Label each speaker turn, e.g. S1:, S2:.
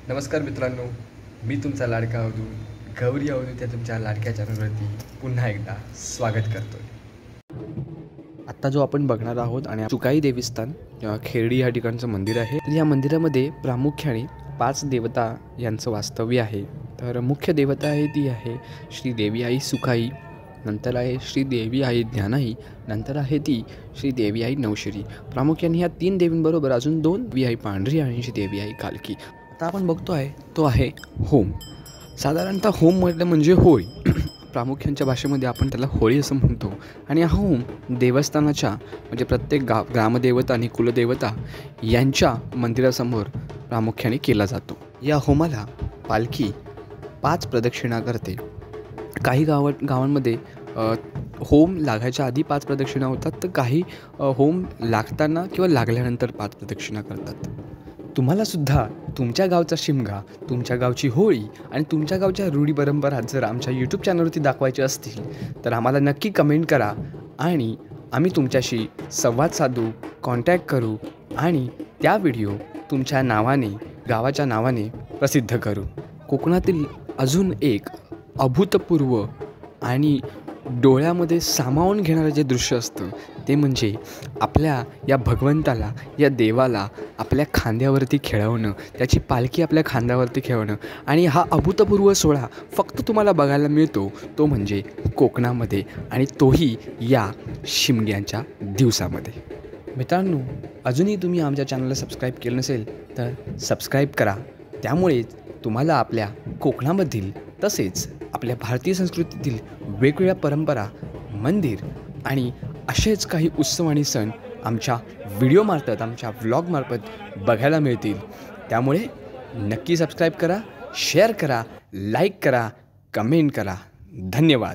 S1: नमस्कार मित्रांनो, मी तुमचा लाडका अवधूत गौरी अवधूत त्या तुमच्या लाडक्या चॅनलवरती पुन्हा एकदा स्वागत करतोय।
S2: आत्ता जो आपण बघणार आहोत आणि चुकाई देवस्थान खेरडी या ठिकाणचं मंदिर आहे। तर या मंदिरामध्ये प्रामुख्याने 5 देवता यांचं वास्तव्य आहे। तर मुख्य देवता आहे ती आहे श्री देवी आई सुखाई, नंतर आहे श्री देवी आई ज्ञानाई, नंतर आहे ती श्री देवी आई नवशिरी। प्रामुख्याने ह्या 3 देवींबरोबर अजून 2 देवी आई पांढरी आणि श्री देवी आई कालकी। आता आपण बघतो आहे तो आहे होम। साधारणतः होम म्हटलं म्हणजे होळी। प्रामुख्यांच्या भाषेमध्ये आपण त्याला होळी असं म्हणतो। आणि हा होम देवस्थानाच्या म्हणजे प्रत्येक ग्रामदेवता आणि कुलदेवता यांच्या मंदिरासमोर प्रामुख्याने केला जातो। या होमाला पालखी 5 प्रदक्षिणा करते। काही गावांमध्ये होम लागायच्या आधी 5 प्रदक्षिणा होतात, तर काही होम लागताना किंवा लागल्यानंतर 5 प्रदक्षिणा करतात। तुम्हाला सुद्धा तुमच्या गावचा शिमगा, तुमच्या गावची होळी आणि तुमच्या गावच्या रूढी परंपरा जर आमच्या यूट्यूब चॅनलवरती दाखवायचे असतील तर आम्हाला नक्की कमेंट करा आणि आम्ही तुमच्याशी संवाद साधू, कॉन्टॅक्ट करू आणि त्या व्हिडिओ तुमच्या नावाने, गावाच्या नावाने प्रसिद्ध करू। कोकणातील अजून एक अभूतपूर्व आणि डोळ्यामध्ये सामावून घेणारं जे दृश्य असतं ते म्हणजे आपल्या या भगवंताला, या देवाला आपल्या खांद्यावरती खेळवणं, त्याची पालखी आपल्या खांद्यावरती खेळवणं। आणि हा अभूतपूर्व सोहळा फक्त तुम्हाला बघायला मिळतो तो म्हणजे कोकणामध्ये, आणि तोही या शिमग्यांच्या दिवसामध्ये। मित्रांनो, अजूनही तुम्ही आमच्या चॅनलला सबस्क्राईब केलं नसेल तर सबस्क्राईब करा। त्यामुळे तुम्हाला आपल्या कोकणामधील तसेच आपल्या भारतीय संस्कृतीतील वेगवेगळ्या परंपरा, मंदिर आणि असेच काही उत्सव आणि सण आमच्या व्हिडिओमार्फत, आमच्या व्लॉगमार्फत बघायला मिळतील। त्यामुळे नक्की सबस्क्राईब करा, शेअर करा, लाईक करा, कमेंट करा। धन्यवाद।